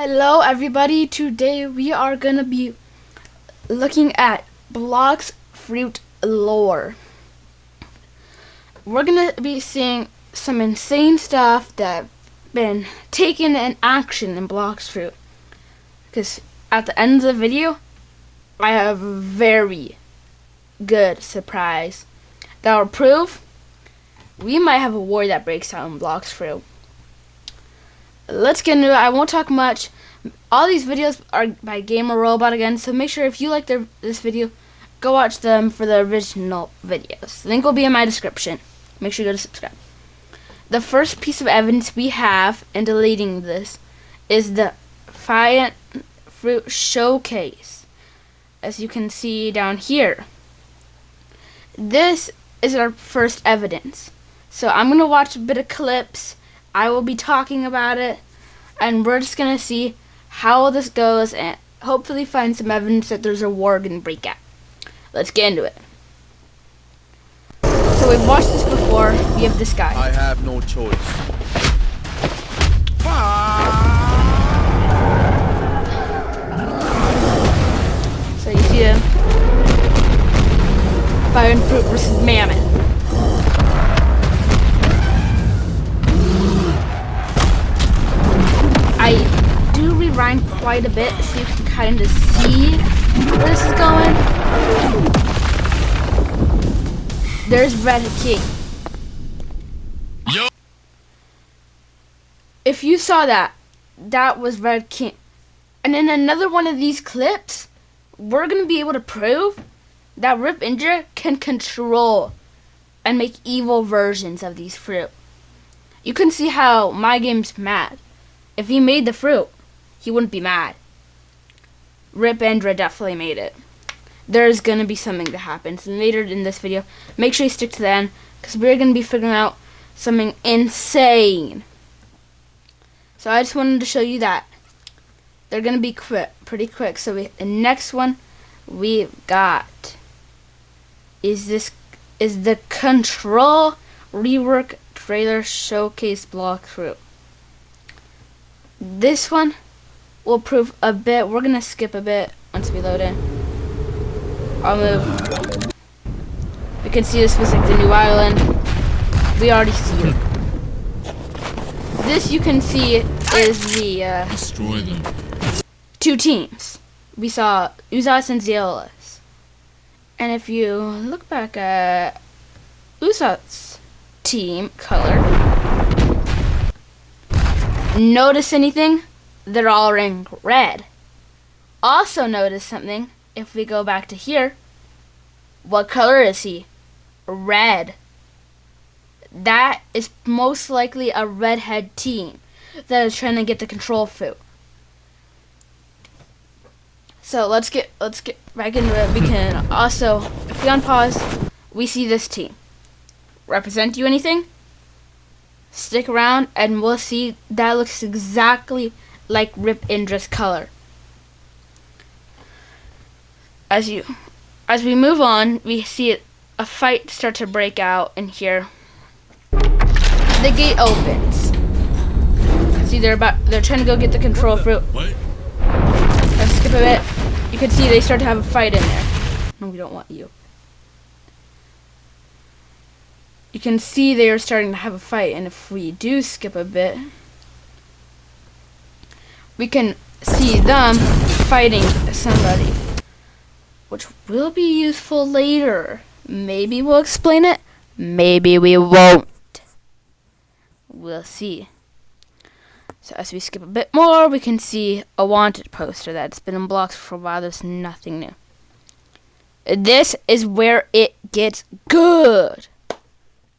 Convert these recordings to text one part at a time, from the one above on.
Hello everybody, today we are gonna be looking at Blox fruit lore. We're gonna be seeing some insane stuff that been taken in action in Blox fruit. Because at the end of the video, I have a very good surprise that will prove we might have a war that breaks out in Blox fruit. Let's get into it. I won't talk much. All these videos are by Gamer Robot again, so make sure if you like this video, go watch them for the original videos. The link will be in my description. Make sure you go to subscribe. The first piece of evidence we have in deleting this is the Fiant Fruit Showcase. As you can see down here. This is our first evidence. So I'm going to watch a bit of clips. I will be talking about it, and we're just going to see how this goes and hopefully find some evidence that there's a war going to break out. Let's get into it. So we've watched this before. We have this guy. I have no choice. So you see him. Fire and Fruit versus Mammoth. I do rewind quite a bit so you can kind of see where this is going. There's Red King. Yo. If you saw that, that was Red King. And in another one of these clips, we're going to be able to prove that Rip Indra can control and make evil versions of these fruit. You can see how my game's mad. If he made the fruit, he wouldn't be mad. Rip Indra definitely made it. There's going to be something that happens. And later in this video, make sure you stick to the end, because we're going to be figuring out something insane. So I just wanted to show you that. They're going to be pretty quick. So the next one we've got is the Control Rework Trailer Showcase Blox fruit. This one will prove a bit. We're going to skip a bit once we load in. I'll move. We can see this was like the new island. We already see it. This you can see is the destroy them. Two teams. We saw Uzas and Zeolas. And if you look back at Uzas' team color, notice anything? They're all wearing red. Also notice something. If we go back to here, what color is he? Red. That is most likely a redhead team that is trying to get the control fruit. So let's get back into it. We can also, if we unpause, we see this team. Represent you anything? Stick around and we'll see that looks exactly like Rip Indra's color. As we move on, we see a fight start to break out in here. The gate opens. See, they're trying to go get the control fruit. What? Let's skip a bit. You can see they start to have a fight in there. No, we don't want you. You can see they are starting to have a fight, and if we do skip a bit, we can see them fighting somebody, which will be useful later. Maybe we'll explain it, maybe we won't. We'll see. So as we skip a bit more, we can see a wanted poster that's been in Blox for a while. There's nothing new. This is where it gets good.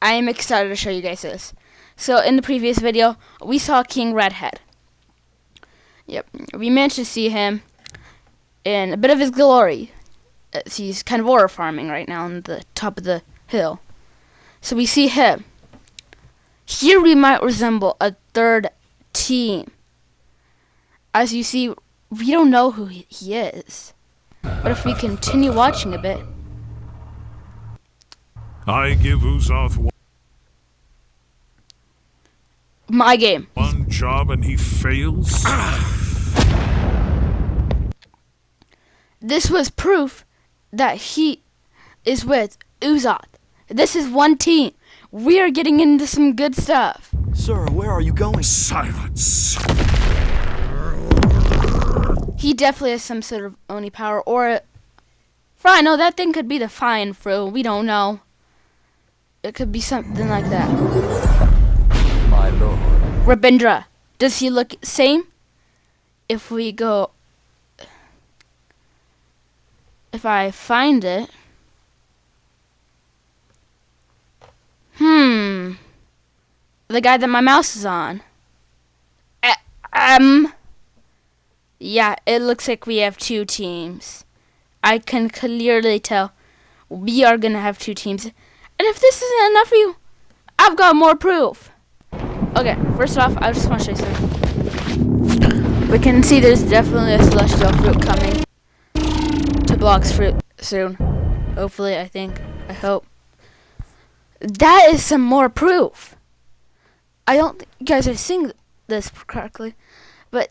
I am excited to show you guys this. So in the previous video, we saw King Redhead. Yep, we managed to see him in a bit of his glory. He's kind of ore farming right now on the top of the hill. So we see him. Here we might resemble a third team. As you see, we don't know who he is. But if we continue watching a bit, I give Uzoth my game. one job and he fails? this was proof that he is with Uzoth. This is one team. We are getting into some good stuff. Sir, where are you going? Silence. He definitely has some sort of Oni power, or for I know, that thing could be the fine fruit. We don't know. It could be something like that. My lord. Rabindra, does he look same? If we go, if I find it, the guy that my mouse is on. Yeah, it looks like we have two teams. I can clearly tell we are gonna have two teams. And if this isn't enough for you, I've got more proof. Okay, first off, I just want to show you something. We can see there's definitely a celestial fruit coming to Blox fruit soon. Hopefully, I hope. That is some more proof. I don't think you guys are seeing this correctly, but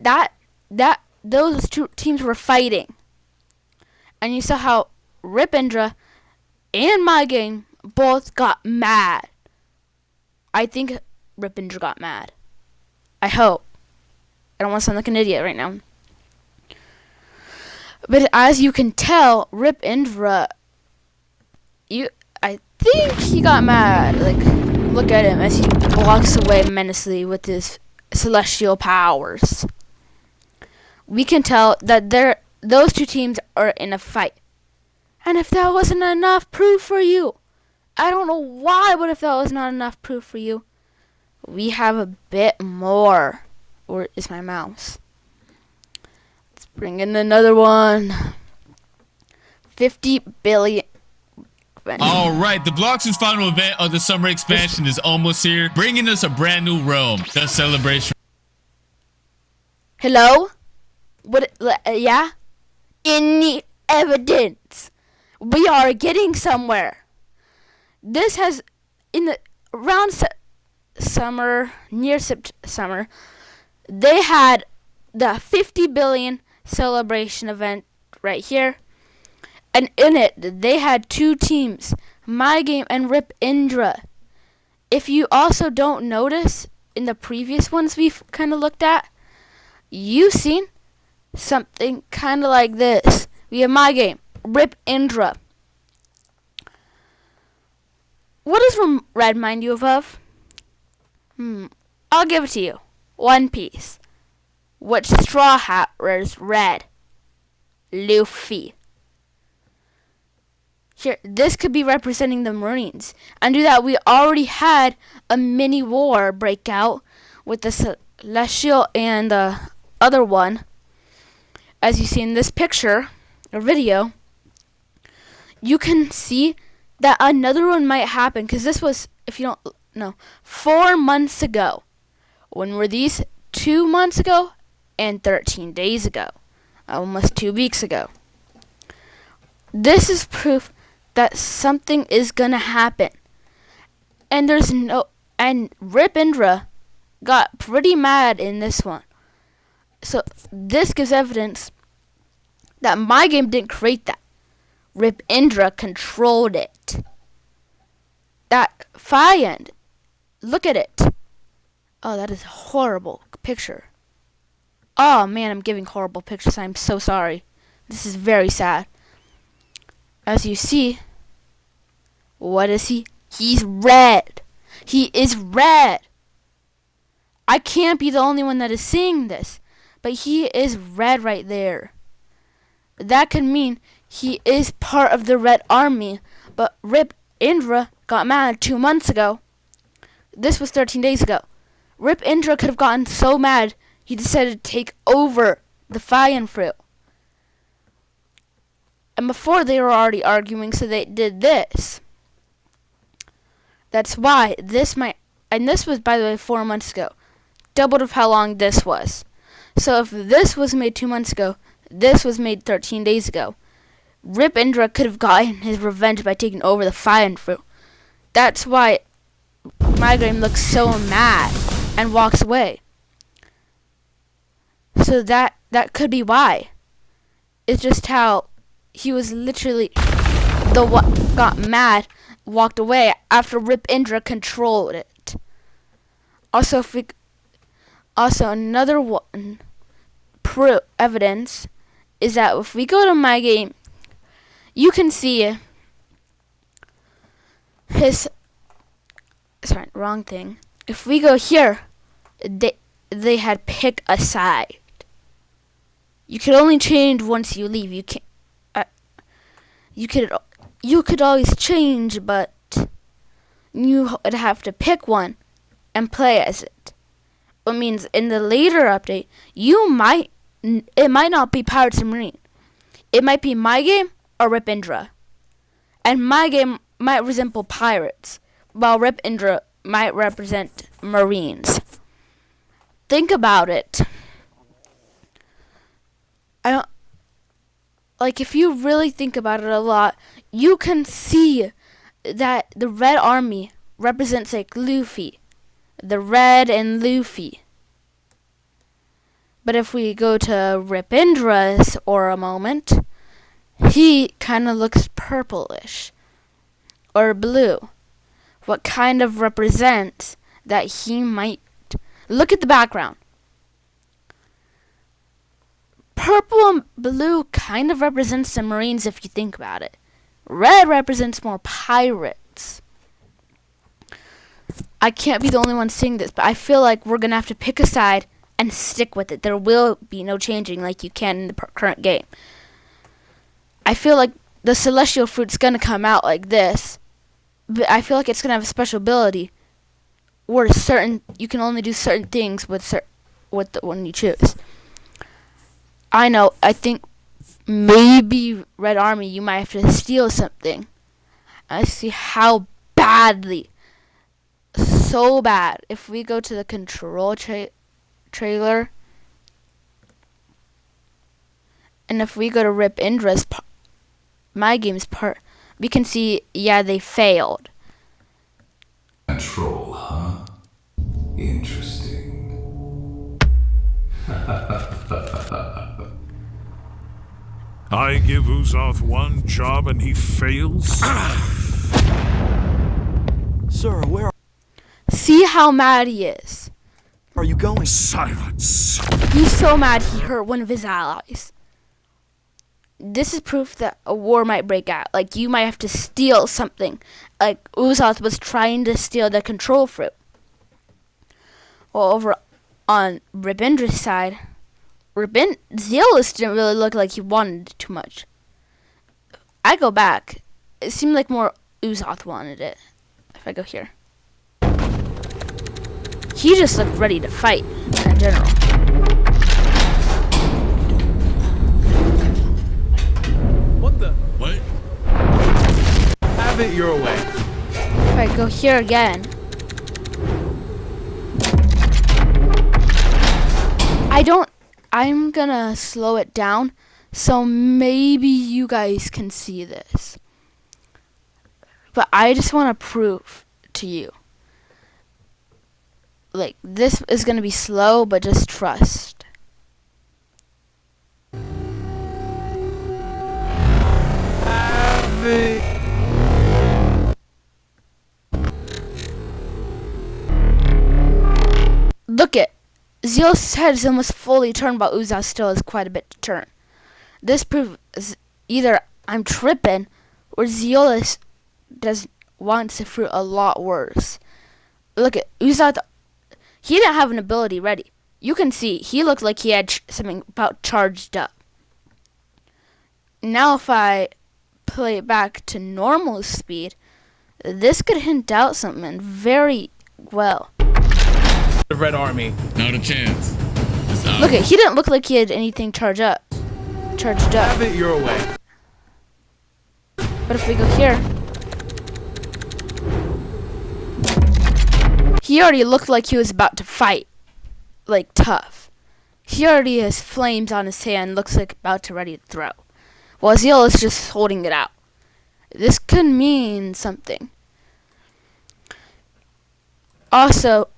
those two teams were fighting. And you saw how Ripindra and my game both got mad. I think Ripindra got mad. I hope. I don't want to sound like an idiot right now. But as you can tell, Ripindra, I think he got mad. Like, look at him as he walks away menacingly with his celestial powers. We can tell that those two teams are in a fight. And if that wasn't enough proof for you, I don't know why, but if that was not enough proof for you, we have a bit more. Or is my mouse? Let's bring in another one. 50 billion. Alright, the Blox' final event of the summer expansion is almost here, bringing us a brand new realm, the celebration. Hello? What? Yeah? Any evidence? We are getting somewhere. This has, in the around summer, near summer, they had the 50 billion celebration event right here. And in it, they had two teams, My Game and Rip Indra. If you also don't notice, in the previous ones we've kind of looked at, you've seen something kind of like this. We have My Game, Rip Indra. What does red remind you of? I'll give it to you. One Piece. Which Straw Hat wears red? Luffy. Here, this could be representing the Marines. And do that, we already had a mini war break out with the Celestial and the other one. As you see in this picture or video, you can see that another one might happen. Because this was, if you don't know, 4 months ago. When were these? 2 months ago and 13 days ago. Almost 2 weeks ago. This is proof that something is gonna happen. And Rip Indra got pretty mad in this one. So this gives evidence that My Game didn't create that. Rip Indra controlled it. That Fiend, look at it. Oh, that is a horrible picture. Oh man, I'm giving horrible pictures. I'm so sorry. This is very sad. As you see, what is he? He's red. He is red. I can't be the only one that is seeing this, but he is red right there. That could mean he is part of the Red Army, but Rip Indra got mad 2 months ago. This was 13 days ago. Rip Indra could have gotten so mad, he decided to take over the Fire Fruit. And before they were already arguing, so they did this. That's why this might, and this was, by the way, 4 months ago. Doubled of how long this was. So if this was made 2 months ago, this was made 13 days ago. Rip Indra could have gotten his revenge by taking over the Fire Fruit. That's why My Game looks so mad and walks away. So that could be why. It's just how he was literally the one got mad, walked away after Rip Indra controlled it. Also, another one evidence is that if we go to my game, you can see wrong thing. If we go here, they had pick a side. You could only change once you leave. You can't. You could always change, but you would have to pick one and play as it. It means in the later update, it might not be Pirates and Marine. It might be my game or Rip Indra. And my game might resemble Pirates, while Rip Indra might represent Marines. Think about it. If you really think about it a lot, you can see that the Red Army represents like Luffy. The Red and Luffy. But if we go to Rip Indra's aura moment, he kind of looks purplish or blue. What kind of represents that he might... Look at the background. Purple and blue kind of represents the Marines if you think about it. Red represents more pirates. I can't be the only one saying this, but I feel like we're going to have to pick a side and stick with it. There will be no changing like you can in the current game. I feel like the Celestial Fruit's going to come out like this, but I feel like it's going to have a special ability where you can only do certain things with the one you choose. I think maybe Red Army, you might have to steal something. I see how badly, so bad. If we go to the control trailer, and if we go to Rip Indra's my game's part, we can see, yeah, they failed. Control, huh? Interesting. I give Uzoth one job and he fails? Sir, where See how mad he is. are you going? Silence. He's so mad he hurt one of his allies. This is proof that a war might break out. Like, you might have to steal something. Like, Uzoth was trying to steal the control fruit. Well, over on Rip Indra's side, Zealous didn't really look like he wanted it too much. I go back. It seemed like more Uzoth wanted it. If I go here. He just looked ready to fight in general. What the? What? Have it your way. If I go here again. I'm gonna slow it down so maybe you guys can see this. But I just want to prove to you. Like, this is gonna be slow, but just trust. Have it. Look it. Zealous' head is almost fully turned, but Uzoth still has quite a bit to turn. This proves either I'm tripping or Zealous wants the fruit a lot worse. Look at Uzoth. He didn't have an ability ready. You can see he looked like he had something about charged up. Now if I play it back to normal speed, this could hint out something very well. The Red Army. Not a chance. Look at, he didn't look like he had anything charged up. Have it your way. But if we go here, he already looked like he was about to fight, like tough. He already has flames on his hand, looks like about to ready to throw. While Zeal is just holding it out. This could mean something. Also,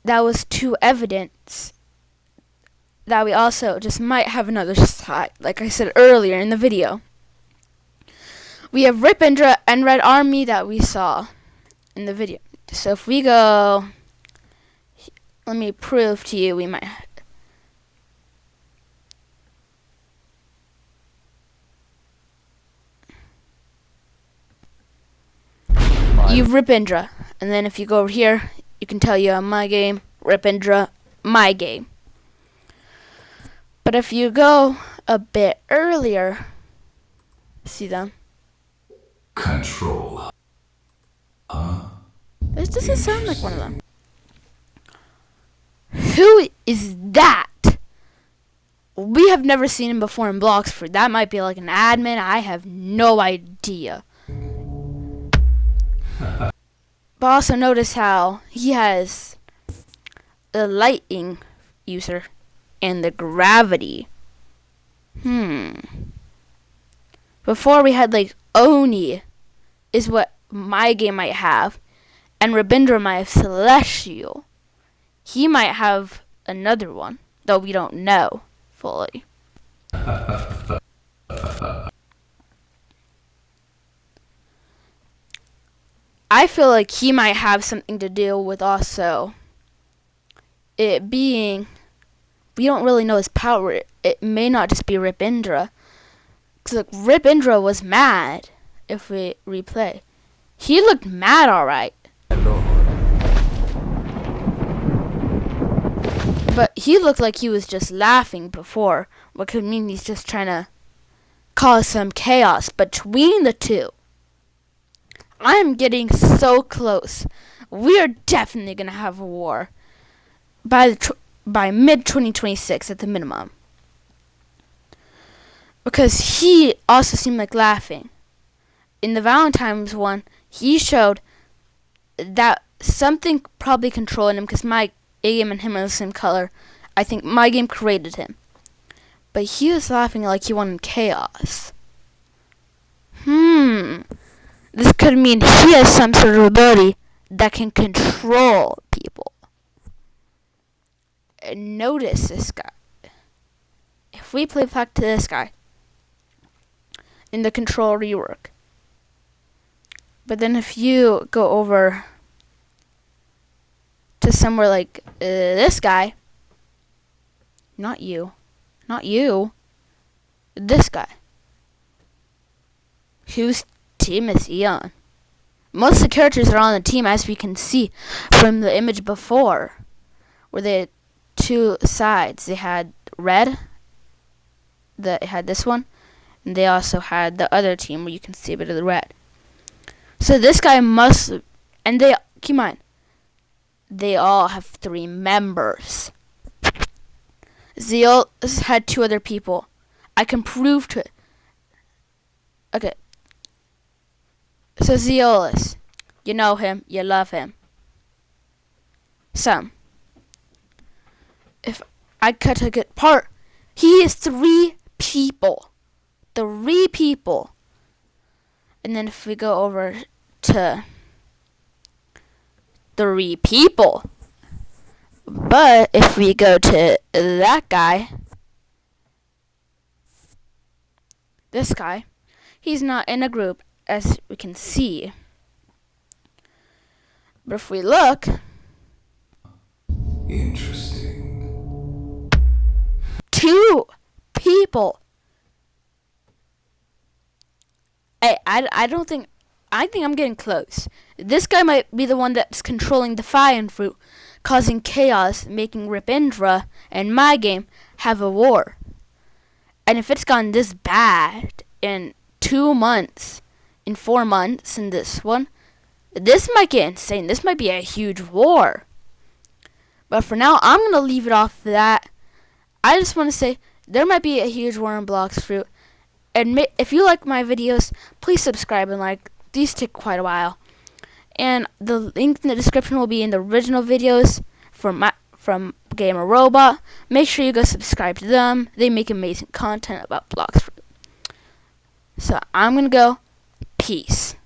that was two evidence that we also just might have another side, like I said earlier in the video. We have Ripindra and Red Army that we saw in the video. So if we go, let me prove to you, we might. You Ripindra, and then if you go over here, you can tell you on my game, Ripindra, my game. But if you go a bit earlier, see them? Control. This doesn't sound like one of them. Who is that? We have never seen him before in Blox. That might be like an admin. I have no idea. But also notice how he has the lighting user and the gravity. Before we had like Oni is what my game might have, and Rabindra might have Celestial. He might have another one, though we don't know fully. I feel like he might have something to do with also it being, we don't really know his power. It may not just be Ripindra. Because like, Ripindra was mad if we replay. He looked mad alright. But he looked like he was just laughing before, what could mean he's just trying to cause some chaos between the two. I'm getting so close. We are definitely going to have a war by mid-2026 at the minimum. Because he also seemed like laughing. In the Valentine's one, he showed that something probably controlling him because my game and him are the same color. I think my game created him. But he was laughing like he wanted chaos. This could mean he has some sort of ability that can control people. And notice this guy. If we play back to this guy in the control rework. But then if you go over to somewhere like this guy. Not you. Not you. This guy. Whose team is he on? Most of the characters are on the team, as we can see from the image before, where they had two sides. They had red, it had this one, and they also had the other team where you can see a bit of the red. So this guy must, and they, keep in mind, they all have 3 members. Zeal had 2 other people. I can prove to it. Okay. So Zeolus, you know him, you love him. Some. If I cut a good part, he is 3 people. 3 people. And then if we go over to 3 people. But if we go to that guy, this guy, he's not in a group, as we can see. But if we look, Interesting. 2 people. I don't think, I think I'm getting close. This guy might be the one that's controlling the fire fruit, causing chaos, making Ripindra and my game have a war. And if it's gone this bad in 2 months, in 4 months in this one, this might get insane. This might be a huge war. But for now, I'm going to leave it off that. I just want to say there might be a huge war in Blox Fruit. And if you like my videos, please subscribe and like. These take quite a while. And the link in the description will be in the original videos from Gamer Robot. Make sure you go subscribe to them. They make amazing content about Blox Fruit. So I'm going to go. Peace.